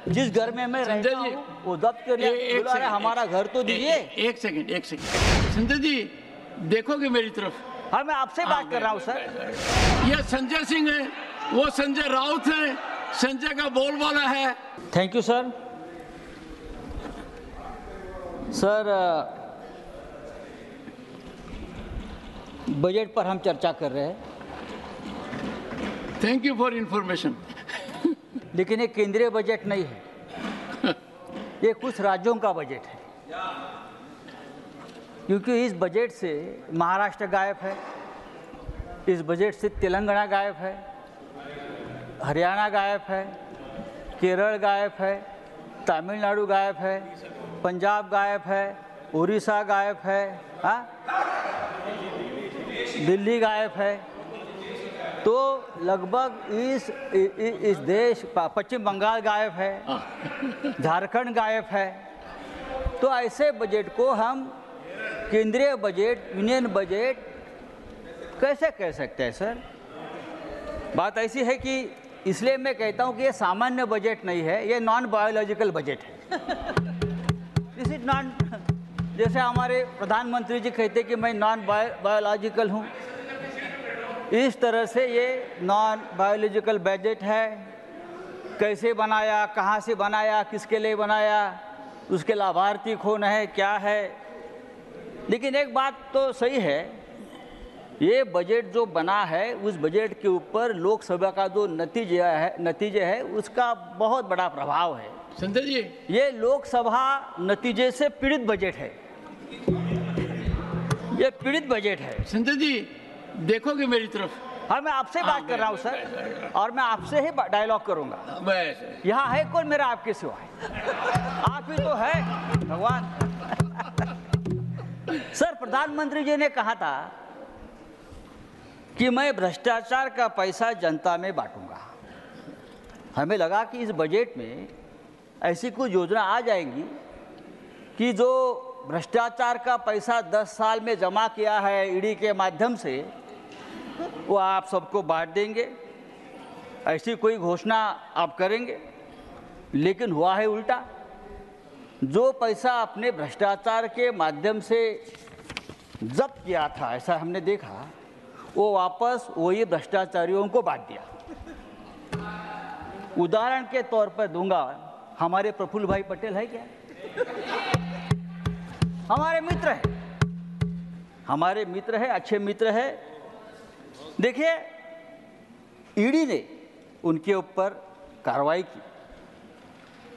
जिस घर में मैं रहता हूँ वो जब्त कर लिया। बोला, अरे हमारा घर तो दीजिए। एक सेकंड संजय जी, देखोगे मेरी तरफ? हाँ, मैं आपसे बात कर रहा हूँ सर। ये संजय सिंह है, वो संजय राउत है, संजय का बोलबाला है। Thank you sir. Sir, budget पर हम चर्चा कर रहे हैं। Thank you for information. लेकिन ये केंद्रीय बजट नहीं है, ये कुछ राज्यों का बजट है। क्योंकि इस बजट से महाराष्ट्र गायब है, इस बजट से तेलंगाना गायब है, हरियाणा गायब है, केरल गायब है, तमिलनाडु गायब है, पंजाब गायब है, उड़ीसा गायब है, हाँ, दिल्ली गायब है। तो लगभग इस देश, पश्चिम बंगाल गायब है, झारखंड गायब है। तो ऐसे बजट को हम केंद्रीय बजट, यूनियन बजट कैसे कह सकते हैं सर? बात ऐसी है कि इसलिए मैं कहता हूं कि ये सामान्य बजट नहीं है, ये नॉन बायोलॉजिकल बजट है। दिस इज नॉन, जैसे हमारे प्रधानमंत्री जी कहते कि मैं नॉन बायोलॉजिकल हूं, इस तरह से ये नॉन बायोलॉजिकल बजट है। कैसे बनाया, कहाँ से बनाया, किसके लिए बनाया, उसके लाभार्थी कौन है, क्या है। लेकिन एक बात तो सही है, ये बजट जो बना है उस बजट के ऊपर लोकसभा का जो नतीजे है उसका बहुत बड़ा प्रभाव है। संजय जी, ये लोकसभा नतीजे से पीड़ित बजट है, ये पीड़ित बजट है। संजय जी, देखोगे मेरी तरफ? हाँ, मैं आपसे बात कर रहा हूँ सर, और मैं आपसे ही डायलॉग करूँगा। यहाँ है कौन मेरा आपके सिवा है? आप ही तो है भगवान। सर, प्रधानमंत्री जी ने कहा था कि मैं भ्रष्टाचार का पैसा जनता में बांटूंगा। हमें लगा कि इस बजट में ऐसी कुछ योजना आ जाएंगी कि जो भ्रष्टाचार का पैसा 10 साल में जमा किया है ईडी के माध्यम से, वो आप सबको बांट देंगे, ऐसी कोई घोषणा आप करेंगे। लेकिन हुआ है उल्टा। जो पैसा अपने भ्रष्टाचार के माध्यम से जब्त किया था, ऐसा हमने देखा, वो वापस वही भ्रष्टाचारियों को बांट दिया। उदाहरण के तौर पर दूंगा, हमारे प्रफुल्ल भाई पटेल है क्या? हमारे मित्र है, हमारे मित्र है, अच्छे मित्र है। देखिए, ईडी ने उनके ऊपर कार्रवाई की।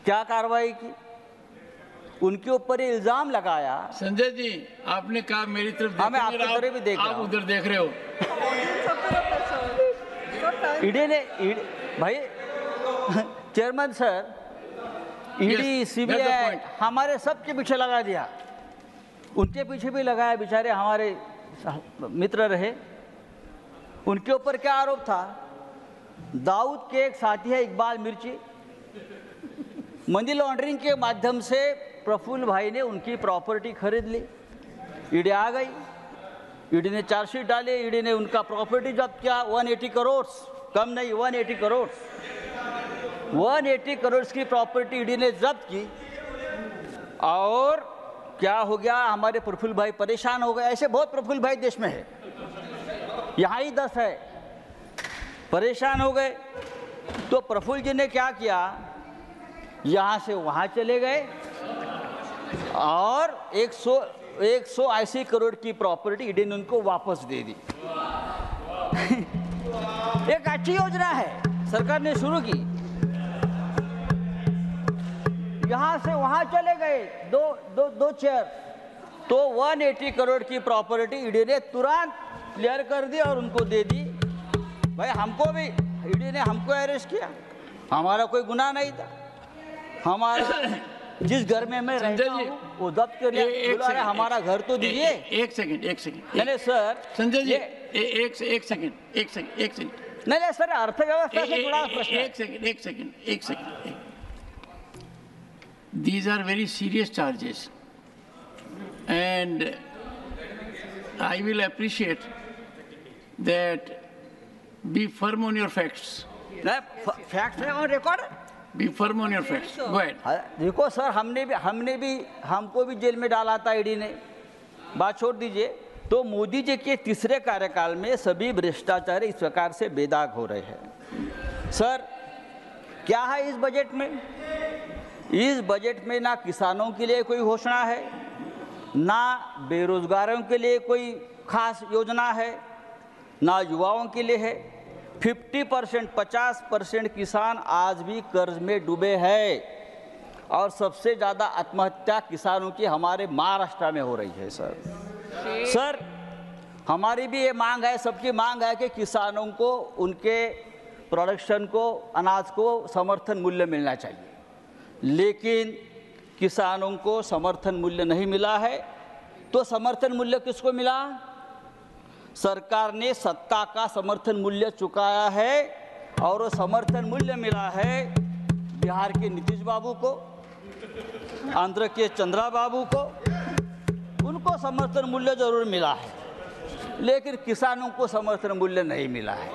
क्या कार्रवाई की? उनके ऊपर ये इल्जाम लगाया। संजय जी, आपने कहा मेरी तरफ, हाँ, मैं आपकी तरफ भी देख रहा हूं। आप उधर देख रहे हो। ईडी ने, भाई चेयरमैन सर, ईडी, सीबीआई हमारे सबके पीछे लगा दिया, उनके पीछे भी लगाया। बेचारे हमारे मित्र रहे। उनके ऊपर क्या आरोप था? दाऊद के एक साथी है इकबाल मिर्ची, मनी लॉन्ड्रिंग के माध्यम से प्रफुल्ल भाई ने उनकी प्रॉपर्टी खरीद ली। ईडी आ गई, ईडी ने चार्जशीट डाली, ईडी ने उनका प्रॉपर्टी जब्त किया। 180 करोड़, कम नहीं, 180 करोड़, 180 करोड़ की प्रॉपर्टी ईडी ने जब्त की। और क्या हो गया? हमारे प्रफुल्ल भाई परेशान हो गए। ऐसे बहुत प्रफुल्ल भाई देश में है, यहाँ ही 10 है, परेशान हो गए। तो प्रफुल्ल जी ने क्या किया? यहाँ से वहाँ चले गए और 180 करोड़ की प्रॉपर्टी ईडी ने उनको वापस दे दी। एक अच्छी योजना है, सरकार ने शुरू की। यहाँ से वहाँ चले गए, दो चेयर, तो 180 करोड़ की प्रॉपर्टी ईडी ने तुरंत क्लियर कर दी और उनको दे दी। भाई हमको भी ईडी ने हमको अरेस्ट किया, हमारा कोई गुनाह नहीं था। हमारा जिस घर में मैं रहता हूं वो जब्त कर लिया। बोला, अरे हमारा घर तो दीजिए। एक सेकंड नहीं सर, संजय जी, एक सेकंड नहीं सर, अर्थव्यवस्था से जुड़ा प्रश्न। एक second. These are very serious charges, and I will appreciate that. Be firm on your facts. Fact है और record. Be firm on your facts. Go ahead. देखो सर, हमको भी जेल में डाला था ईडी ने, बात छोड़ दीजिए। तो मोदी जी के तीसरे कार्यकाल में सभी भ्रष्टाचार इस प्रकार से बेदाग हो रहे हैं। सर, क्या है इस बजट में? इस बजट में ना किसानों के लिए कोई घोषणा है, ना बेरोजगारों के लिए कोई खास योजना है, ना युवाओं के लिए है। 50% किसान आज भी कर्ज में डूबे हैं और सबसे ज़्यादा आत्महत्या किसानों की हमारे महाराष्ट्र में हो रही है। सर, हमारी भी ये मांग है, सबकी मांग है कि किसानों को उनके प्रोडक्शन को, अनाज को समर्थन मूल्य मिलना चाहिए, लेकिन किसानों को समर्थन मूल्य नहीं मिला है। तो समर्थन मूल्य किसको मिला? सरकार ने सत्ता का समर्थन मूल्य चुकाया है और वो समर्थन मूल्य मिला है बिहार के नीतीश बाबू को, आंध्र के चंद्रा बाबू को। उनको समर्थन मूल्य जरूर मिला है, लेकिन किसानों को समर्थन मूल्य नहीं मिला है।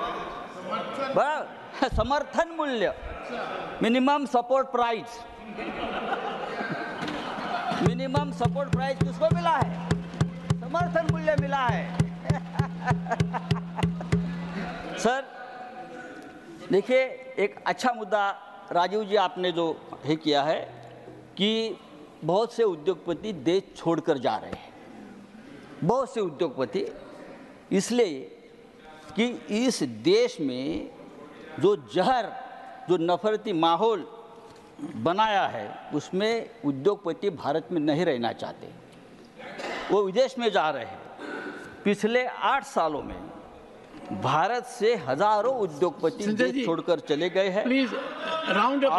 समर्थन मूल्य, minimum support price, minimum support price किसको मिला है? समर्थन मूल्य मिला है। सर देखिए, एक अच्छा मुद्दा राजीव जी आपने जो है किया है कि बहुत से उद्योगपति देश छोड़कर जा रहे हैं। बहुत से उद्योगपति इसलिए कि इस देश में जो जहर, जो नफरती माहौल बनाया है, उसमें उद्योगपति भारत में नहीं रहना चाहते, वो विदेश में जा रहे हैं। पिछले 8 सालों में भारत से हजारों उद्योगपति देश छोड़कर चले गए हैं। प्लीज राउंड अप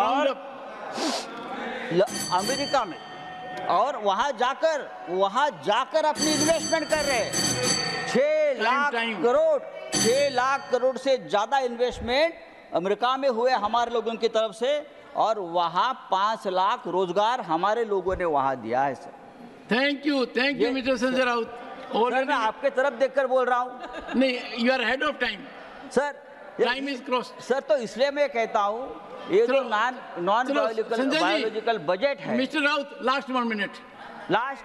अमेरिका में, और वहां जाकर अपनी इन्वेस्टमेंट कर रहे हैं। 6 लाख करोड़ से ज्यादा इन्वेस्टमेंट अमेरिका में हुए हमारे लोगों की तरफ से, और वहां 5 लाख रोजगार हमारे लोगों ने वहां दिया है। Sir thank you mister Sanjay Raut. और मैं आपके तरफ देखकर बोल रहा हूँ। नहीं, you are head of time sir, time is cross. Sir, तो इसलिए मैं कहता हूँ ये जो नॉन बायोलॉजिकल बजट है। Mister Raut, last 1 minute, last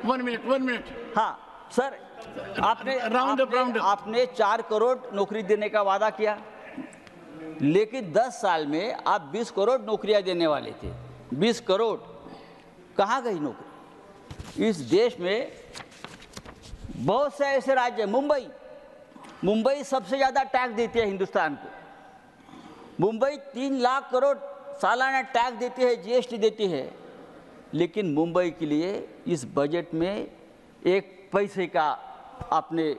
1 minute. हाँ सर, राउंड आपने 4 करोड़ नौकरी देने का वादा किया, लेकिन 10 साल में आप 20 करोड़ नौकरियां देने वाले थे। 20 करोड़ कहाँ गई नौकरी? इस देश में बहुत से ऐसे राज्य, मुंबई सबसे ज्यादा टैक्स देती है हिंदुस्तान को। मुंबई 3 लाख करोड़ सालाना टैक्स देती है, जीएसटी देती है, लेकिन मुंबई के लिए इस बजट में 1 पैसे का आपने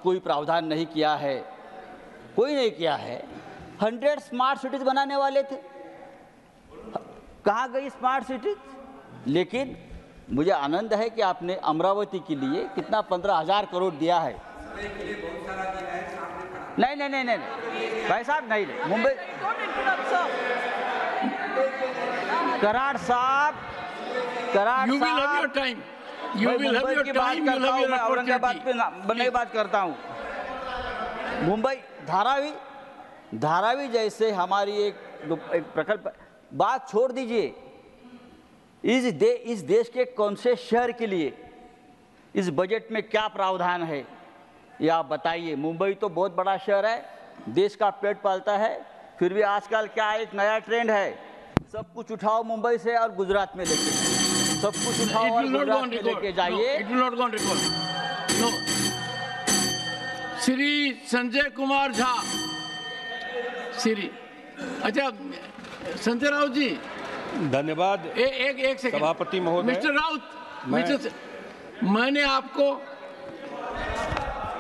कोई प्रावधान नहीं किया है, कोई नहीं किया है। 100 स्मार्ट सिटीज बनाने वाले थे, कहाँ गई स्मार्ट सिटीज? लेकिन मुझे आनंद है कि आपने अमरावती के लिए कितना 15,000 करोड़ दिया है। नहीं भाई साहब, नहीं मुंबई, कराड़ साहब, मुंबई की बात करता हूँ मैं, औरंगाबाद पे नहीं बात करता हूँ। मुंबई धारावी जैसे हमारी एक प्रकल्प, बात छोड़ दीजिए। इस देश के कौन से शहर के लिए इस बजट में क्या प्रावधान है, ये आप बताइए। मुंबई तो बहुत बड़ा शहर है, देश का पेट पालता है, फिर भी आजकल क्या एक नया ट्रेंड है, सब कुछ उठाओ मुंबई से और गुजरात में लेके, सब कुछ उठाओ और गुजरात में लेके जाइए। श्री संजय कुमार झा, अच्छा संजय राउत जी, धन्यवाद। एक सेकंड सभापति महोदय। मिस्टर राउत, मैंने आपको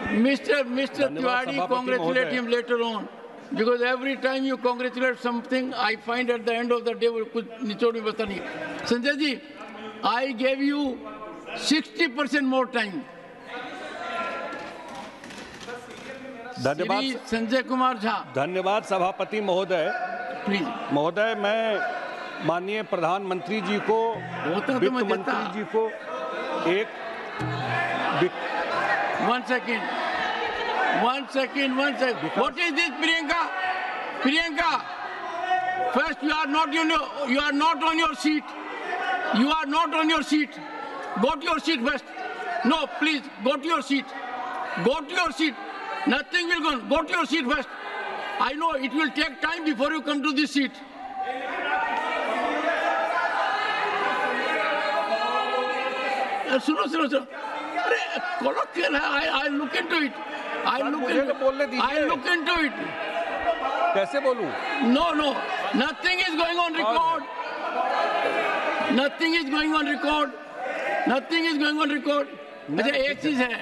mister Tiwari congratulate him later on, because every time you congratulate something, I find at the end of the day वो कुछ निचोड़ में बता नहीं। Sanjay ji, I gave you 60% more time. धन्यवाद संजय कुमार झा। धन्यवाद सभापति महोदय। प्लीज महोदय, मैं माननीय प्रधानमंत्री जी को, वित्त मंत्री जी को एक One second. What is this, Priyanka? First, you are not on your seat. You are not on your seat. Go to your seat first. No, please, go to your seat. Go to your seat. Nothing will go on. Go to your seat first. I know it will take time before you come to this seat. सुनो सुनो सुनो अरे colloquial है I look into it. I look into it. कैसे बोलूं? No, nothing is going on record. Nothing is going on record. Nothing is going on record. अच्छा एक चीज है.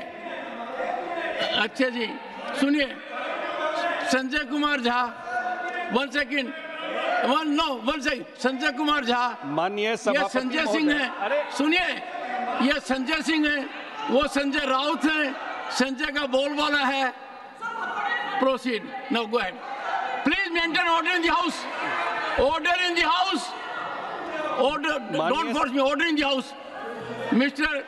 अच्छा जी सुनिए संजय कुमार झा 1 second. संजय कुमार झा माननीय ये सभापति संजय सिंह है. सुनिए ये संजय सिंह है वो संजय राउत है संजय का बोलबाला है. Proceed. Now go ahead. Please maintain order in the house. Order in the house. Order. Don't force me. Order in the house. Mr.